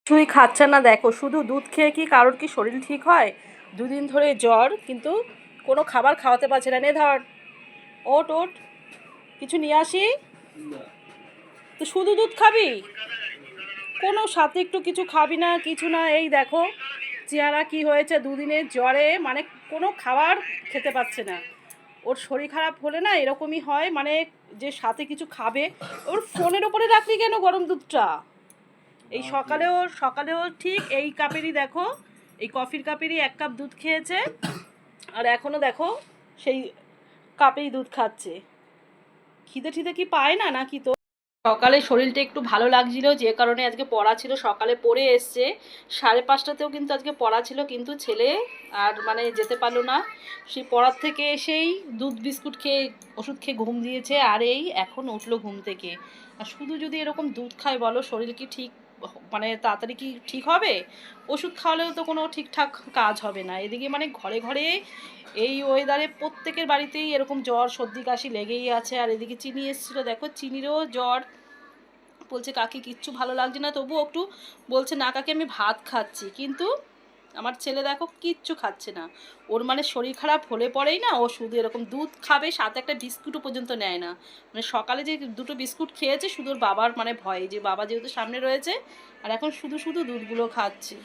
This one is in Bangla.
কিছুই খাচ্ছে না, দেখো শুধু দুধ খেয়ে কি কারোর কি শরীর ঠিক হয়? দুদিন ধরে জ্বর, কিন্তু কোনো খাবার খাওয়াতে পারছে না। নে ধর, ওট ওট, কিছু নিয়ে আসি। তো শুধু দুধ খাবি? কোনো সাথে একটু কিছু খাবি না, কিছু না। এই দেখো চেহারা কি হয়েছে দুদিনের জ্বরে, মানে কোনো খাবার খেতে পাচ্ছে না। ওর শরীর খারাপ হলে না এরকমই হয়, মানে যে সাথে কিছু খাবে। ওর ফোনের ওপরে রাখলি কেন গরম দুধটা? এই সকালেও ঠিক এই কাপেরই দেখো, এই কফির কাপেরই 1 কাপ দুধ খেয়েছে, আর এখনও দেখো সেই কাপেই দুধ খাচ্ছে। খিদে ঠিদে কি পায় না নাকি? তো সকালে শরীরটা একটু ভালো লাগছিল, যে কারণে আজকে পড়া ছিল, সকালে পড়ে এসছে। 5:30টাতেও কিন্তু আজকে পড়া ছিল, কিন্তু ছেলে আর মানে যেতে পারলো না। সেই পড়ার থেকে এসেই দুধ বিস্কুট খেয়ে ওষুধ খেয়ে ঘুম দিয়েছে, আর এই এখন উঠলো ঘুম থেকে। আর শুধু যদি এরকম দুধ খায় বলো, শরীর কি ঠিক মানে তাড়াতাড়ি কি ঠিক হবে? ওষুধ খাওয়ালেও তো কোনো ঠিকঠাক কাজ হবে না। এদিকে মানে ঘরে ঘরে এই ওয়েদারে প্রত্যেকের বাড়িতেই এরকম জ্বর সর্দি কাশি লেগেই আছে। আর এদিকে চিনি এসেছিলো, দেখো চিনিরও জ্বর। বলছে কাকি কিচ্ছু ভালো লাগছে না, তবুও একটু বলছে না কাকি আমি ভাত খাচ্ছি, কিন্তু আমার ছেলে দেখো কিচ্ছু খাচ্ছে না। ওর মানে শরীর খারাপ হলে পরেই না ও শুধু এরকম দুধ খাবে, সাথে একটা বিস্কুটও পর্যন্ত নেয় না। মানে সকালে যে 2টো বিস্কুট খেয়েছে শুধু ওর বাবার মানে ভয়, যে বাবা যেহেতু সামনে রয়েছে, আর এখন শুধু শুধু দুধগুলো খাচ্ছে।